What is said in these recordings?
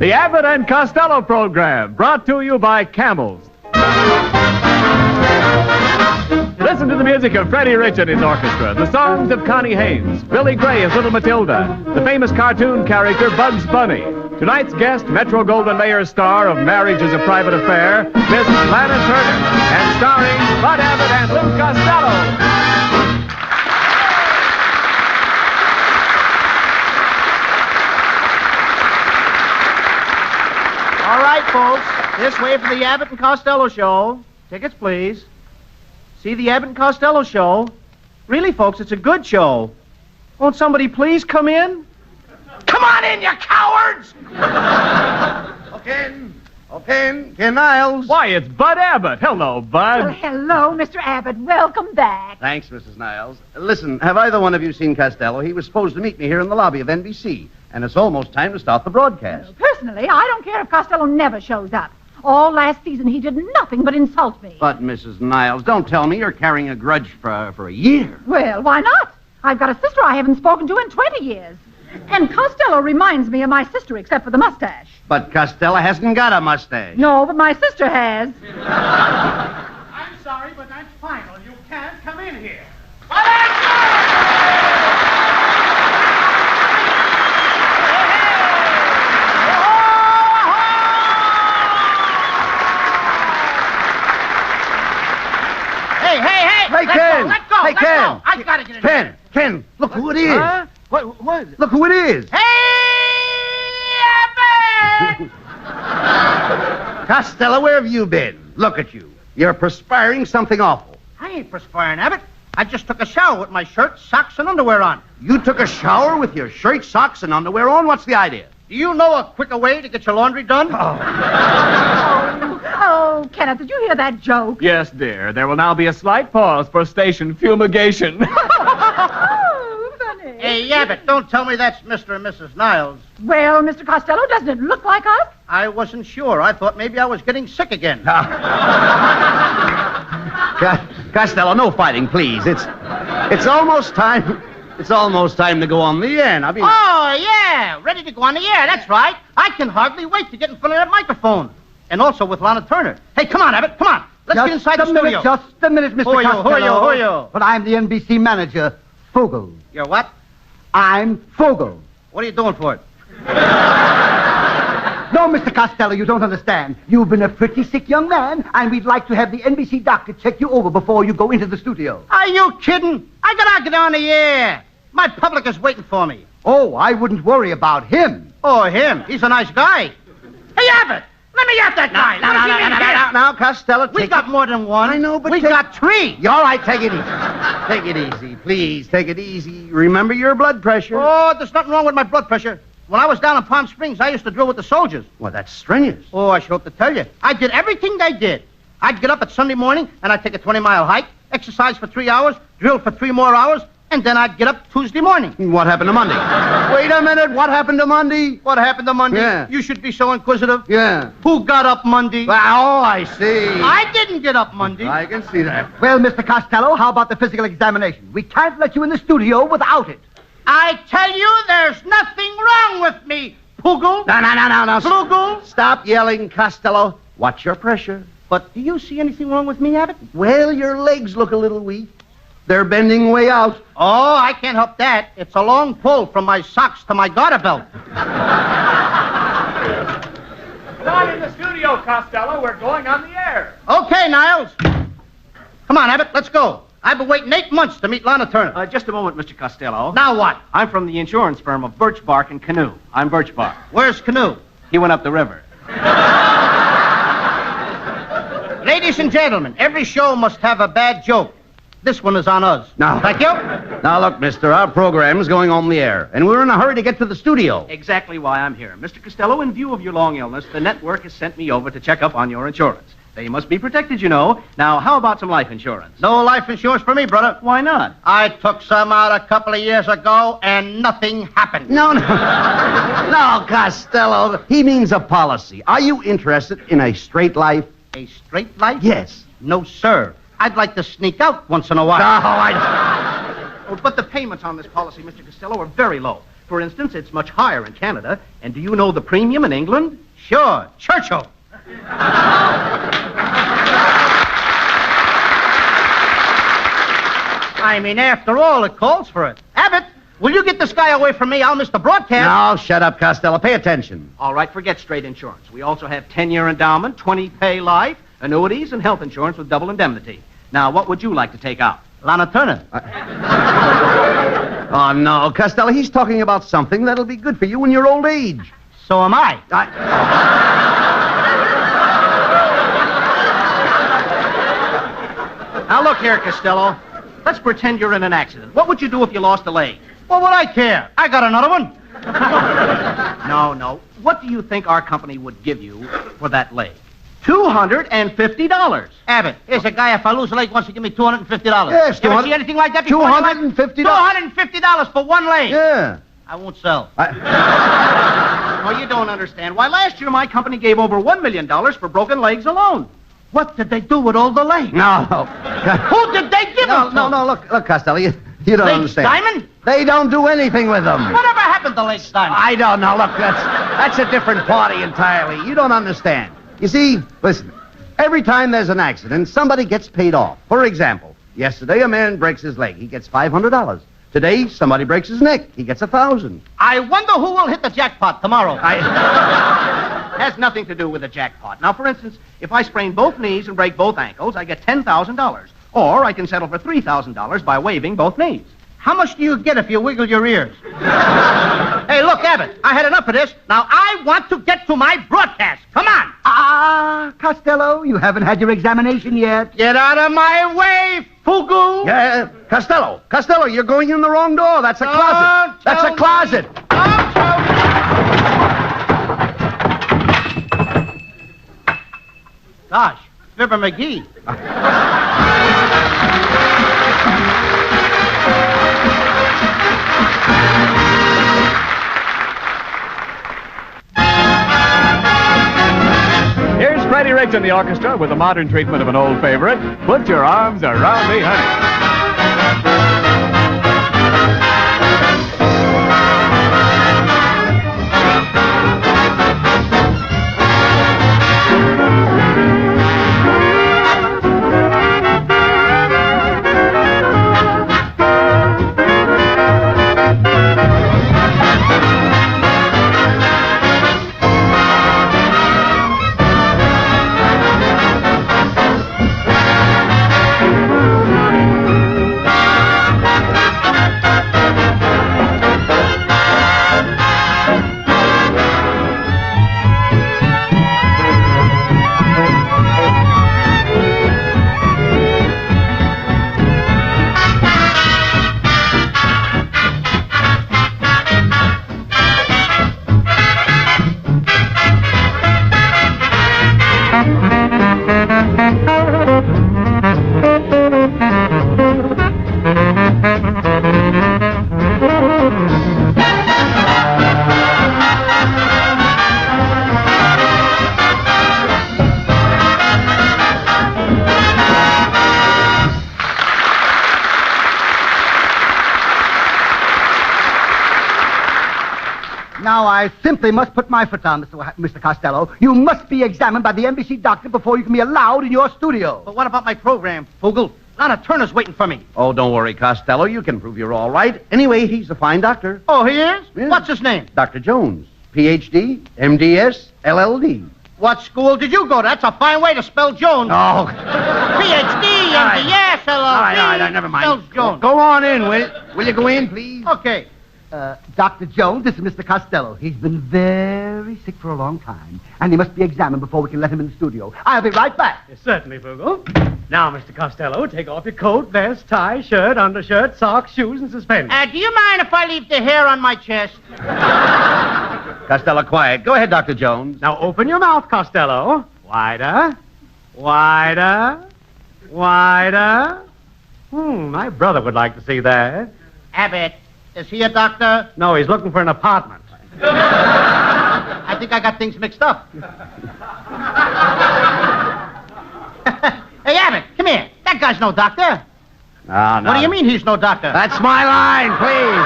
The Abbott and Costello program, brought to you by Camels. Listen to the music of Freddie Rich and his orchestra, the songs of Connie Haynes, Billy Gray as Little Matilda, the famous cartoon character Bugs Bunny. Tonight's guest, Metro-Goldwyn-Mayer's star of Marriage is a Private Affair, Miss Lana Turner, and starring Bud Abbott and Lou Costello. All right, folks, this way for the Abbott and Costello Show. Tickets, please. See the Abbott and Costello Show? Really, folks, it's a good show. Won't somebody please come in? Come on in, you cowards! Ken Niles. Why, it's Bud Abbott. Hello, Bud. Well, hello, Mr. Abbott. Welcome back. Thanks, Mrs. Niles. Listen, have either one of you seen Costello? He was supposed to meet me here in the lobby of NBC, and it's almost time to start the broadcast. Personally, I don't care if Costello never shows up. All last season, he did nothing but insult me. But, Mrs. Niles, don't tell me you're carrying a grudge for a year. Well, why not? I've got a sister I haven't spoken to in 20 years. And Costello reminds me of my sister, except for the mustache. But Costello hasn't got a mustache. No, but my sister has. I'm sorry, but that's final. You can't come in here. Hey, Ken! Let go! I've got to get in. Ken, look who it is. Huh? What? Look who it is. Hey, Abbott! Costello, where have you been? Look at you. You're perspiring something awful. I ain't perspiring, Abbott. I just took a shower with my shirt, socks, and underwear on. You took a shower with your shirt, socks, and underwear on? What's the idea? Do you know a quicker way to get your laundry done? Oh, Kenneth, did you hear that joke? Yes, dear. There will now be a slight pause for station fumigation. Oh, funny. Hey, Abbott, don't tell me that's Mr. and Mrs. Niles. Well, Mr. Costello, doesn't it look like us? I wasn't sure. I thought maybe I was getting sick again. Costello, no fighting, please. It's almost time. It's almost time to go on the air. Now, Oh, yeah. Ready to go on the air. That's right. I can hardly wait to get in front of that microphone. And also with Lana Turner. Hey, come on, Abbott. Come on. Let's get inside the studio. Just a minute, Mr. Costello. Who are you? But I'm the NBC manager, Fogel. You're what? I'm Fogel. What are you doing for it? No, Mr. Costello, you don't understand. You've been a pretty sick young man, and we'd like to have the NBC doctor check you over before you go into the studio. Are you kidding? I gotta get on the air. My public is waiting for me. Oh, I wouldn't worry about him. Oh, him? He's a nice guy. Hey, Abbott! Let me at that guy! Now, Costello, We got more than one. I know, but we got three. All right, take it easy. Take it easy, please. Take it easy. Remember your blood pressure. Oh, there's nothing wrong with my blood pressure. When I was down in Palm Springs, I used to drill with the soldiers. Well, that's strenuous. Oh, I should hope to tell you. I did everything they did. I'd get up at Sunday morning, and I'd take a 20-mile hike, exercise for 3 hours, drill for 3 more hours, and then I'd get up Tuesday morning. What happened to Monday? Wait a minute. What happened to Monday? What happened to Monday? Yeah. You should be so inquisitive. Yeah. Who got up Monday? Oh, I see. I didn't get up Monday. I can see that. Well, Mr. Costello, how about the physical examination? We can't let you in the studio without it. I tell you, there's nothing wrong with me, Poogle. No. Poogle. Stop yelling, Costello. Watch your pressure. But do you see anything wrong with me, Abbott? Well, your legs look a little weak. They're bending way out. Oh, I can't help that. It's a long pull from my socks to my garter belt. Not in the studio, Costello. We're going on the air. Okay, Niles. Come on, Abbott, let's go. I've been waiting 8 months to meet Lana Turner. Just a moment, Mr. Costello. Now what? I'm from the insurance firm of Birch Bark and Canoe. I'm Birch Bark. Where's Canoe? He went up the river. Ladies and gentlemen, every show must have a bad joke. This one is on us. Now, Thank you. Now, look, mister, our program is going on the air, and we're in a hurry to get to the studio. Exactly why I'm here. Mr. Costello, in view of your long illness, the network has sent me over to check up on your insurance. They must be protected, you know. Now, how about some life insurance? No life insurance for me, brother. Why not? I took some out a couple of years ago, and nothing happened. No. No, Costello. He means a policy. Are you interested in a straight life? A straight life? Yes. No, sir. I'd like to sneak out once in a while. Oh, Oh, but the payments on this policy, Mr. Costello, are very low. For instance, it's much higher in Canada. And do you know the premium in England? Sure, Churchill. I mean, after all, it calls for it. Abbott, will you get this guy away from me? I'll miss the broadcast. Now, shut up, Costello. Pay attention. All right, forget straight insurance. We also have 10-year endowment, 20-pay life, annuities, and health insurance with double indemnity. Now, what would you like to take out? Lana Turner. Oh, no, Costello, he's talking about something that'll be good for you in your old age. So am I. Now, look here, Costello. Let's pretend you're in an accident. What would you do if you lost a leg? What would I care? I got another one. No. What do you think our company would give you for that leg? $250. Abbott, here's a guy, if I lose a leg, wants to give me $250. Yes, You ever see anything like that before? $250. $250 for one leg. Yeah. I won't sell. Oh, you don't understand. Why, last year my company gave over $1 million for broken legs alone. What did they do with all the legs? No. Who did they give them to? No, look, Costello, you don't Legs understand. Diamond? They don't do anything with them. Whatever happened to Legs Diamond? I don't know. Look, that's a different party entirely. You don't understand. You see, listen, every time there's an accident, somebody gets paid off. For example, yesterday a man breaks his leg. He gets $500. Today, somebody breaks his neck. He gets $1,000. I wonder who will hit the jackpot tomorrow. Has nothing to do with the jackpot. Now, for instance, if I sprain both knees and break both ankles, I get $10,000. Or I can settle for $3,000 by waiving both knees. How much do you get if you wiggle your ears? Hey, look, Abbott, I had enough of this. Now I want to get to my broadcast. Come on. Costello, you haven't had your examination yet. Get out of my way, Fugu. Yeah, Costello, you're going in the wrong door. That's a closet. That's a closet. Gosh, Fibber McGee. Here's Freddie Rich and the orchestra with a modern treatment of an old favorite, Put Your Arms Around Me, Honey. Now, I simply must put my foot down, Mr. Costello. You must be examined by the NBC doctor before you can be allowed in your studio. But what about my program, Fugle? Lana Turner's waiting for me. Oh, don't worry, Costello. You can prove you're all right. Anyway, he's a fine doctor. Oh, he is? Yeah. What's his name? Dr. Jones. Ph.D., MDS, LLD. What school did you go to? That's a fine way to spell Jones. Oh. Ph.D., MDS, LLD. All right, never mind. Spells Jones. Go on in, will you go in, please? Okay. Dr. Jones, this is Mr. Costello. He's been very sick for a long time, and he must be examined before we can let him in the studio. I'll be right back. Yes, certainly, Fugle. Now, Mr. Costello, take off your coat, vest, tie, shirt, undershirt, socks, shoes, and suspenders. Do you mind if I leave the hair on my chest? Costello, quiet. Go ahead, Dr. Jones. Now, open your mouth, Costello. Wider. Wider. Wider. My brother would like to see that. Abbott, is he a doctor? No, he's looking for an apartment. I think I got things mixed up. Hey, Abbott, come here. That guy's no doctor. No. What do you mean he's no doctor? That's my line, please.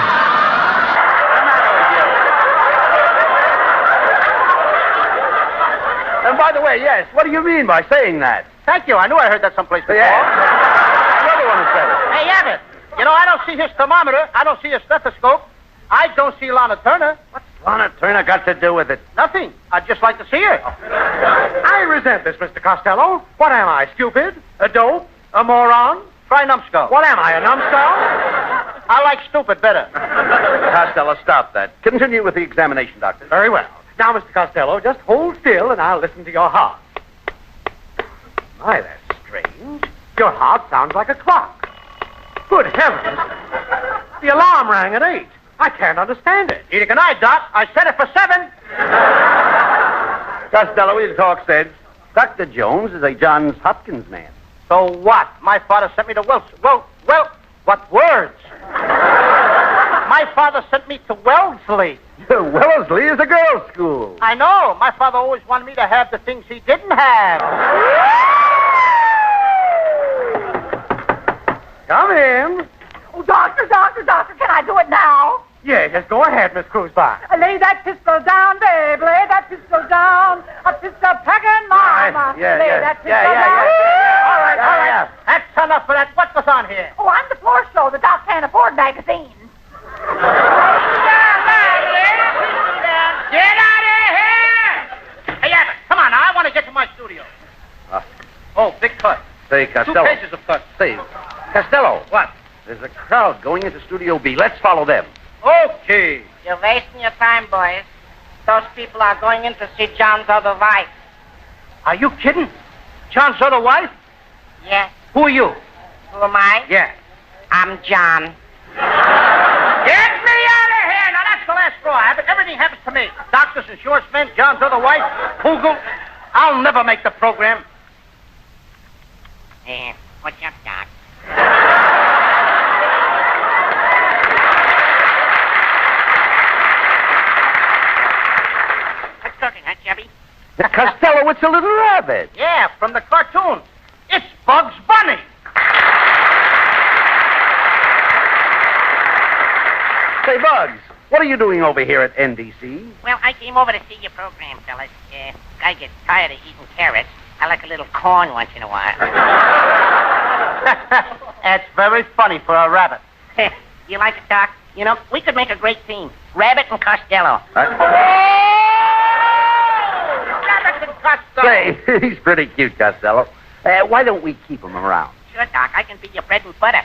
the way, yes. What do you mean by saying that? Thank you. I knew I heard that someplace before. Yeah. You're the one who said it. Hey, Abbott, you know, I don't see his thermometer. I don't see his stethoscope. I don't see Lana Turner. What's Lana Turner got to do with it? Nothing. I'd just like to see her. I resent this, Mr. Costello. What am I, stupid? A dope? A moron? Try numbskull. What am I, a numbskull? I like stupid better. Costello, stop that. Continue with the examination, Doctor. Very well. Now, Mr. Costello, just hold still and I'll listen to your heart. My, that's strange. Your heart sounds like a clock. Good heavens. The alarm rang at 8. I can't understand it. Neither can I, Doc. I set it for 7. Costello, we'll talk sense. Dr. Jones is a Johns Hopkins man. So what? My father sent me to Wilson. Well, what words? My father sent me to Wellesley. Wellesley is a girls' school. I know. My father always wanted me to have the things he didn't have. Come in. Oh, doctor, can I do it now? Yeah, just go ahead, Miss Cruzbach. Lay that pistol down, babe. Lay that pistol down. A pistol pecking, mama. Yeah, Lay yeah. that pistol Yeah, yeah, down. yeah. All right. Yeah. That's enough of that. What goes on here? Oh, I'm the floor show. The doc can't afford magazines. Get out of here! Hey, Abbott, come on now. I want to get to my studio. Oh, big cut. Say, 2 Costello. pages of cut. Say, Costello. What? There's a crowd going into Studio B. Let's follow them. Okay. You're wasting your time, boys. Those people are going in to see John's other wife. Are you kidding? John's other wife? Yes. Who are you? Who am I? Yeah. I'm John. Get me out of here! Now, that's the last straw, Abbott. Everything happens to me. Doctors, insurance men, John's other wife, Poogle. I'll never make the program. What's up, Doc? What's cooking, huh, Chubby? Costello, it's a little rabbit. Yeah, from the cartoon. It's Bugs Bunny. Say, Bugs, what are you doing over here at NBC? Well, I came over to see your program, fellas. I get tired of eating carrots. I like a little corn once in a while. That's very funny for a rabbit. You like it, Doc? You know, we could make a great team. Abbott and Costello. Rabbit and Costello. Say, he's pretty cute, Costello. Why don't we keep him around? Sure, Doc. I can be your bread and butter.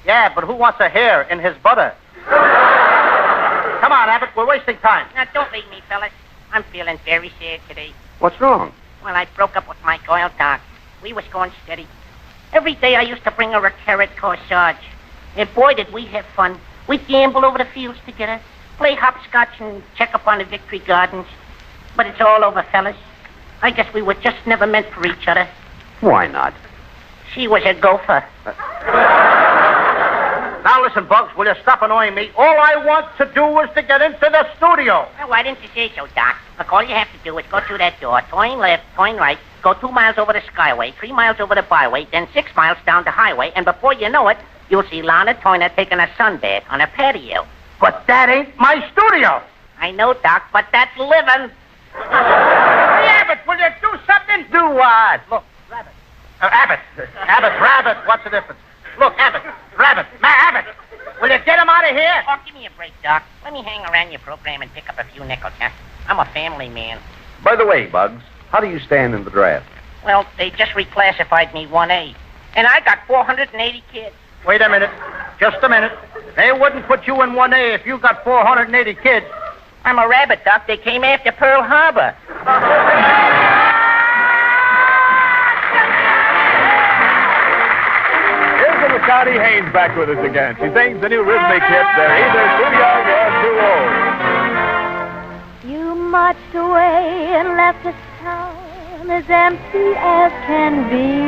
Yeah, but who wants a hair in his butter? Come on, Abbott. We're wasting time. Now, don't leave me, fellas. I'm feeling very sad today. What's wrong? Well, I broke up with my girl, Doc. We was going steady. Every day I used to bring her a carrot corsage. And boy, did we have fun. We'd gamble over the fields together, play hopscotch and check up on the Victory Gardens. But it's all over, fellas. I guess we were just never meant for each other. Why not? She was a gopher. Now listen, Bugs, will you stop annoying me? All I want to do is to get into the studio. Well, why didn't you say so, Doc? Look, all you have to do is go through that door, turn left, turn right, go 2 miles over the skyway, 3 miles over the byway, then 6 miles down the highway, and before you know it, you'll see Lana Turner taking a sunbath on a patio. But that ain't my studio. I know, Doc, but that's living. Hey, Abbott, will you do something? Do what? Look, Rabbit. Abbott. Abbott, Rabbit. What's the difference? Look, Abbott. Rabbit. Abbott. Will you get him out of here? Oh, give me a break, Doc. Let me hang around your program and pick up a few nickels, huh? I'm a family man. By the way, Bugs, how do you stand in the draft? Well, they just reclassified me 1A. And I got 480 kids. Wait a minute. Just a minute. They wouldn't put you in 1A if you got 480 kids. I'm a rabbit, Doc. They came after Pearl Harbor. Here's little Connie Haynes back with us again. She sings the new rhythmic hit, They're Either Too Young or Too Old. You marched away and left this town as empty as can be.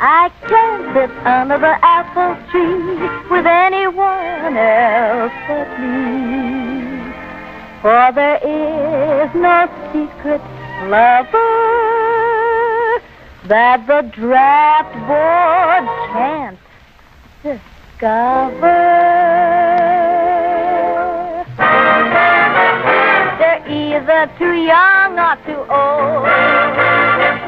I can't sit under the apple tree with anyone else but me. For there is no secret lover that the draft board can't discover. There either too young or too old.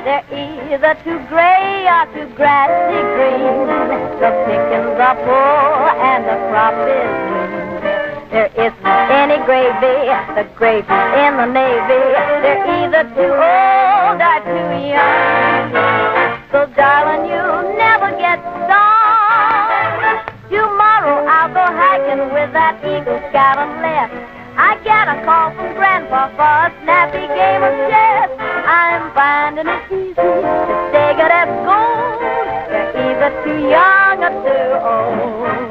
They're either too gray or too grassy green. The pickings are full and the crop is green. There isn't any gravy, the gravy's in the Navy. They're either too old or too young. So, darling, you'll never get stung. Tomorrow I'll go hiking with that Eagle Scout and left. I get a call from Grandpa for a snappy game of chess. I'm finding it easy to stay good as gold. You're either too young or too old.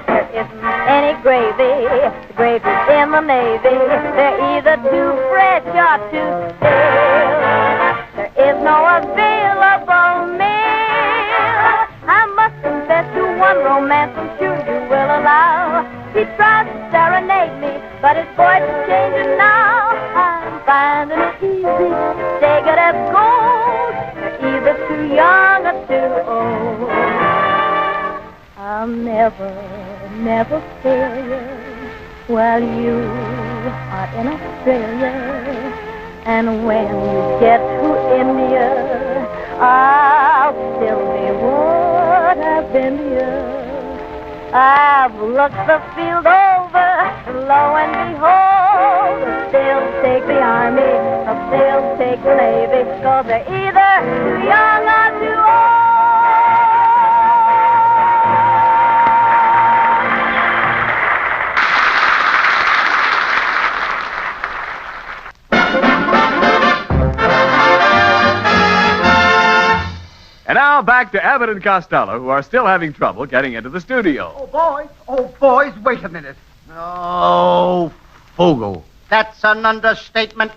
There isn't any gravy, the gravy's in the Navy. They're either too fresh or too stale. There is no available meal. I must confess to one romance I'm sure you will allow. He tries to serenade me, but his voice is changing now. I'm finding it easy, stay good as gold. You're either too young or too old. I'll never fail you while you are in Australia. And when you get to India, I'll still be what I've been here. I've looked the field over, lo and behold, they'll take the army, they'll take the navy, 'cause they're either too young or too old. And now back to Abbott and Costello, who are still having trouble getting into the studio. Oh, boys, wait a minute. Oh, Fogel. That's an understatement.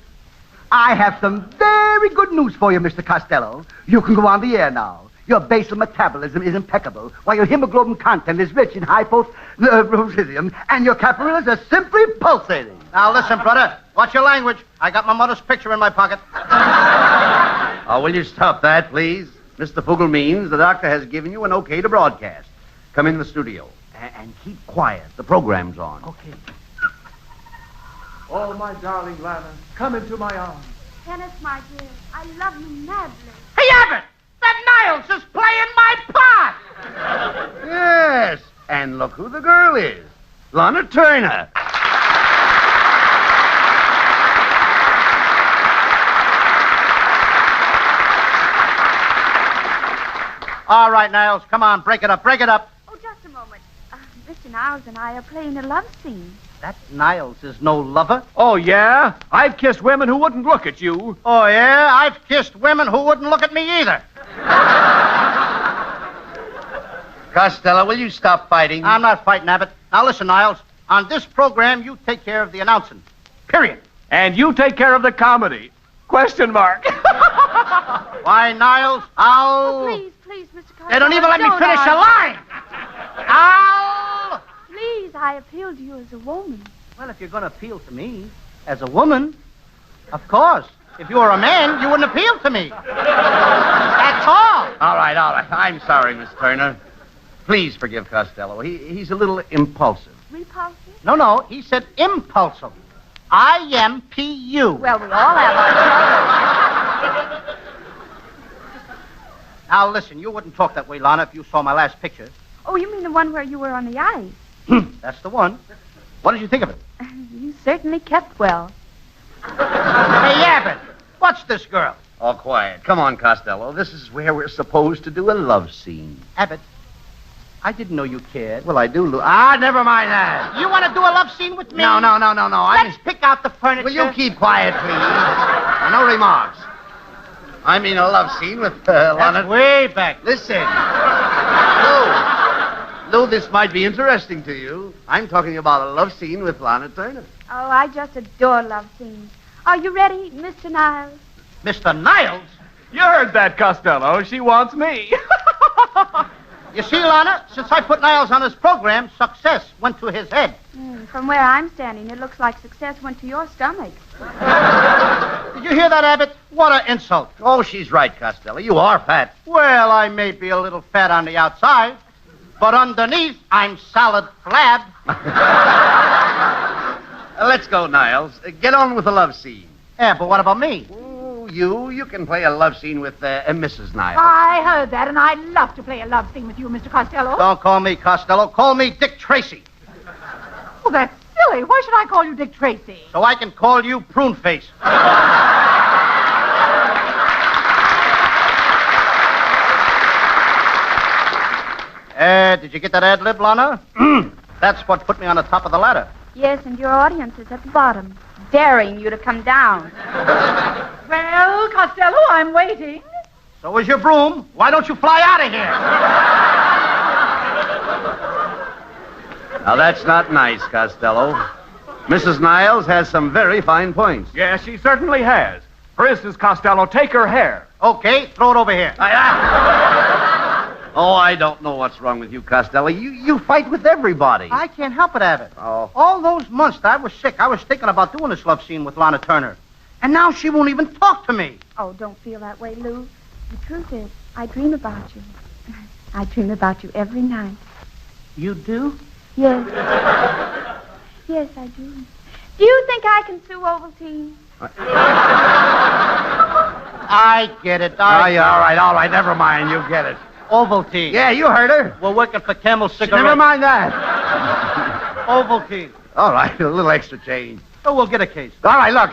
I have some very good news for you, Mr. Costello. You can go on the air now. Your basal metabolism is impeccable, while your hemoglobin content is rich in hypothyroidism, and your capillaries are simply pulsating. Now, listen, brother. Watch your language. I got my mother's picture in my pocket. Oh, will you stop that, please? Mr. Fogel means the doctor has given you an okay to broadcast. Come in the studio. And keep quiet. The program's on. Okay. Oh, my darling Lana, come into my arms. Kenneth, my dear, I love you madly. Hey, Abbott! That Niles is playing my part! Yes. And look who the girl is. Lana Turner. All right, Niles, come on, break it up, break it up. Oh, just a moment. Mr. Niles and I are playing a love scene. That Niles is no lover. Oh, yeah? I've kissed women who wouldn't look at you. Oh, yeah? I've kissed women who wouldn't look at me either. Costello, will you stop fighting? I'm not fighting, Abbott. Now, listen, Niles. On this program, you take care of the announcing. Period. And you take care of the comedy. Question mark. Why, Niles, I'll... Oh, please, Mr. Costello. They don't even let me finish a line. I'll... Please, I appeal to you as a woman. Well, if you're going to appeal to me as a woman, of course. If you were a man, you wouldn't appeal to me. That's all. All right. I'm sorry, Miss Turner. Please forgive Costello. He's a little impulsive. Repulsive? No, he said impulsive. I-M-P-U. Well, we all have our troubles. Now, listen, you wouldn't talk that way, Lana, if you saw my last picture. Oh, you mean the one where you were on the ice? That's the one. What did you think of it? You certainly kept well. Hey, Abbott, what's this girl? All quiet. Come on, Costello. This is where we're supposed to do a love scene. Abbott, I didn't know you cared. Well, I do. Never mind that. You want to do a love scene with me? No. Let's pick out the furniture. Will you keep quiet, please? No remarks. I mean a love scene with Lana. That's way back. Listen. Lou, this might be interesting to you. I'm talking about a love scene with Lana Turner. Oh, I just adore love scenes. Are you ready, Mr. Niles? Mr. Niles? You heard that, Costello. She wants me. You see, Lana, since I put Niles on his program, success went to his head. From where I'm standing, it looks like success went to your stomach. Did you hear that, Abbott? What an insult. Oh, she's right, Costello. You are fat. Well, I may be a little fat on the outside, but underneath, I'm solid flab. Let's go, Niles. Get on with the love scene. Yeah, but what about me? Ooh, you can play a love scene with Mrs. Niles. I heard that, and I'd love to play a love scene with you, Mr. Costello. Don't call me Costello. Call me Dick Tracy. Oh, that's silly. Why should I call you Dick Tracy? So I can call you Prune Face. Did you get that ad lib, Lana? That's what put me on the top of the ladder. Yes, and your audience is at the bottom, daring you to come down. Well, Costello, I'm waiting. So is your broom. Why don't you fly out of here? Now, that's not nice, Costello. Mrs. Niles has some very fine points. Yes, she certainly has. For instance, Costello, take her hair. Okay, throw it over here. Oh, I don't know what's wrong with you, Costello. You fight with everybody. I can't help it, Abbott. Oh. All those months that I was sick, I was thinking about doing this love scene with Lana Turner. And now she won't even talk to me. Oh, don't feel that way, Lou. The truth is, I dream about you. I dream about you every night. You do? Yes. Yes, I do. Do you think I can sue Ovaltine? I get it. All right. Never mind. You get it. Ovaltine. Yeah, you heard her. We're working for Camel Cigarettes. Never mind that. Ovaltine. All right, a little extra change. Oh, we'll get a case. All right, look.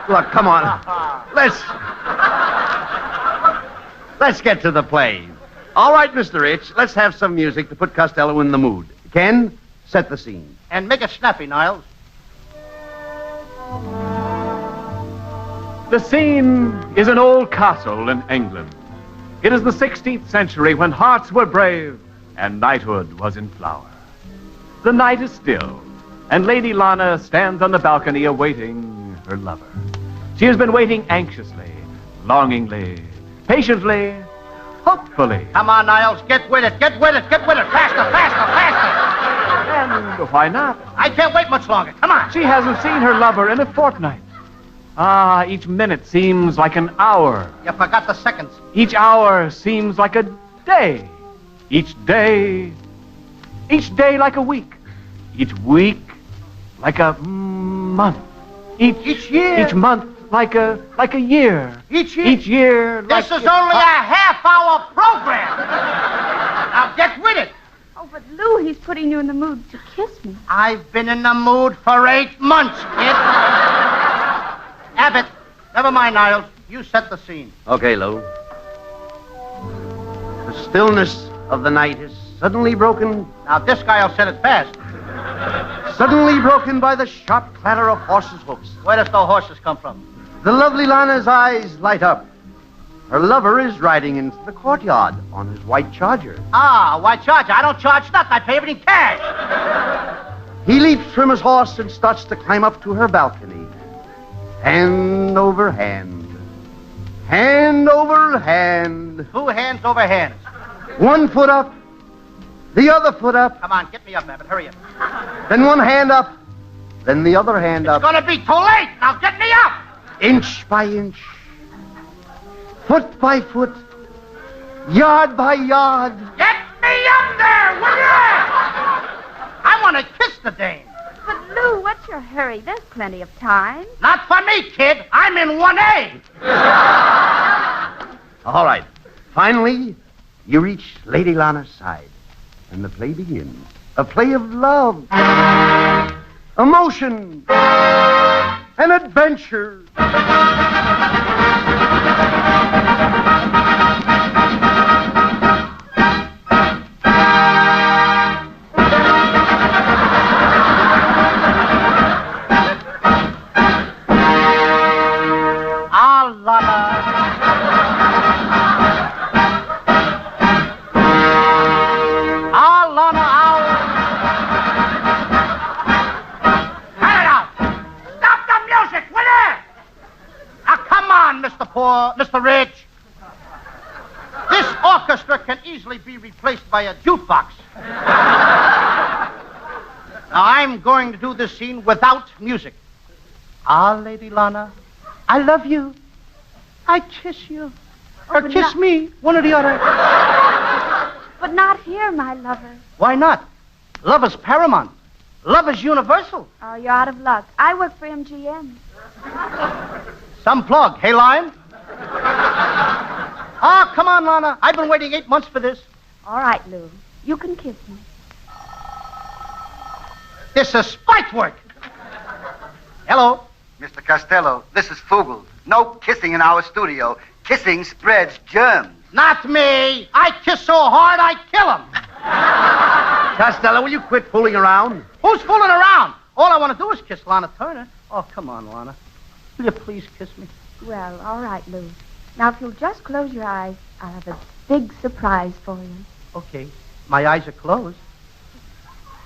Look, come on. Let's get to the play. All right, Mr. Rich, let's have some music to put Costello in the mood. Ken, set the scene. And make it snappy, Niles. The scene is an old castle in England. It is the 16th century when hearts were brave and knighthood was in flower. The night is still, and Lady Lana stands on the balcony awaiting her lover. She has been waiting anxiously, longingly, patiently, hopefully. Come on, Niles, get with it. Faster. And why not? I can't wait much longer. Come on. She hasn't seen her lover in a fortnight. Ah, each minute seems like an hour. You forgot the seconds. Each hour seems like a day. Each day like a week. Each week like a month. Each year. Each month like a year. Each year. Each year like... This is only a half-hour program. Now get with it. Oh, but Lou, he's putting you in the mood to kiss me. I've been in the mood for 8 months, kid. Abbott, never mind, Niles. You set the scene. Okay, Lou. The stillness of the night is suddenly broken. Now, this guy'll set it fast. Suddenly broken by the sharp clatter of horses' hoofs. Where does the horses come from? The lovely Lana's eyes light up. Her lover is riding into the courtyard on his white charger. Ah, white charger. I don't charge nothing. I pay everything cash. He leaps from his horse and starts to climb up to her balcony. Hand over hand. Hand over hand. 2 hands over hands. 1 foot up. The other foot up. Come on, get me up, Abbott. Hurry up. Then 1 hand up. Then the other hand up. It's gonna be too late. Now get me up. Inch by inch. Foot by foot. Yard by yard. Get me up there, will you? I want to kiss the dame. But, Lou, what's your hurry? There's plenty of time. Not for me, kid. I'm in 1A. All right. Finally, you reach Lady Lana's side, and the play begins. A play of love, emotion, and adventure. Mr. Rich. This orchestra can easily be replaced by a jukebox. Now, I'm going to do this scene without music. Ah, Lady Lana, I love you. I kiss you. Or kiss me, one or the other. But not here, my lover. Why not? Love is paramount. Love is universal. Oh, you're out of luck. I work for MGM. Some plug. Hey, Lion? Oh, come on, Lana. I've been waiting 8 months for this. All right, Lou. You can kiss me. This is spite work. Hello. Mr. Costello, this is Fugel. No kissing in our studio. Kissing spreads germs. Not me. I kiss so hard I kill him. Costello, will you quit fooling around? Who's fooling around? All I want to do is kiss Lana Turner. Oh, come on, Lana. Will you please kiss me? Well, all right, Lou. Now, if you'll just close your eyes, I'll have a big surprise for you. Okay. My eyes are closed.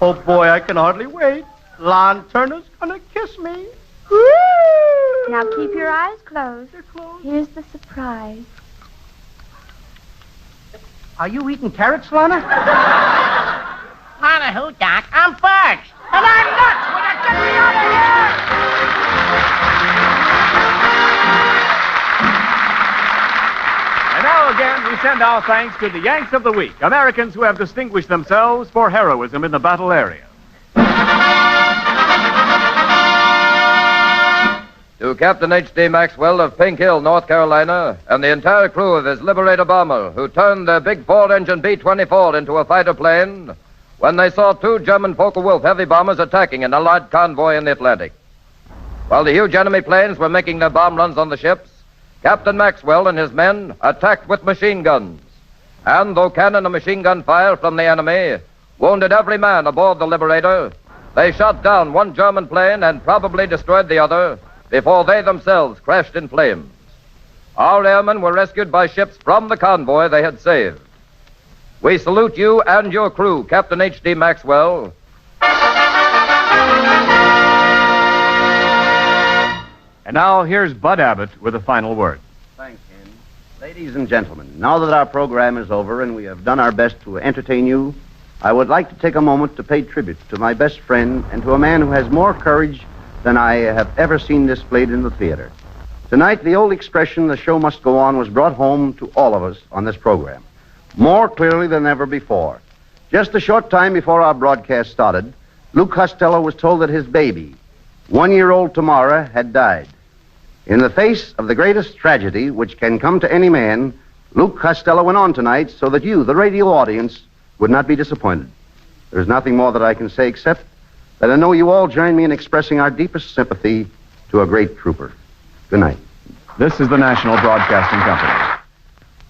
Oh, boy, I can hardly wait. Lana Turner's gonna kiss me. Now, keep your eyes closed. They're closed. Here's the surprise. Are you eating carrots, Lana? Lana who, Doc? I'm first. And I'm nuts! Will you get me out of here? And now again, we send our thanks to the Yanks of the Week, Americans who have distinguished themselves for heroism in the battle area. To Captain H.D. Maxwell of Pink Hill, North Carolina, and the entire crew of his Liberator bomber, who turned their big Ford-engine B-24 into a fighter plane when they saw 2 German Focke-Wulf heavy bombers attacking an Allied convoy in the Atlantic. While the huge enemy planes were making their bomb runs on the ships, Captain Maxwell and his men attacked with machine guns. And though cannon and machine gun fire from the enemy wounded every man aboard the Liberator, they shot down 1 German plane and probably destroyed the other before they themselves crashed in flames. Our airmen were rescued by ships from the convoy they had saved. We salute you and your crew, Captain H.D. Maxwell. And now, here's Bud Abbott with a final word. Thanks, Ken. Ladies and gentlemen, now that our program is over and we have done our best to entertain you, I would like to take a moment to pay tribute to my best friend and to a man who has more courage than I have ever seen displayed in the theater. Tonight, the old expression, "the show must go on," was brought home to all of us on this program, more clearly than ever before. Just a short time before our broadcast started, Lou Costello was told that his baby, 1-year-old Tamara, had died. In the face of the greatest tragedy which can come to any man, Lou Costello went on tonight so that you, the radio audience, would not be disappointed. There's nothing more that I can say except that I know you all join me in expressing our deepest sympathy to a great trooper. Good night. This is the National Broadcasting Company.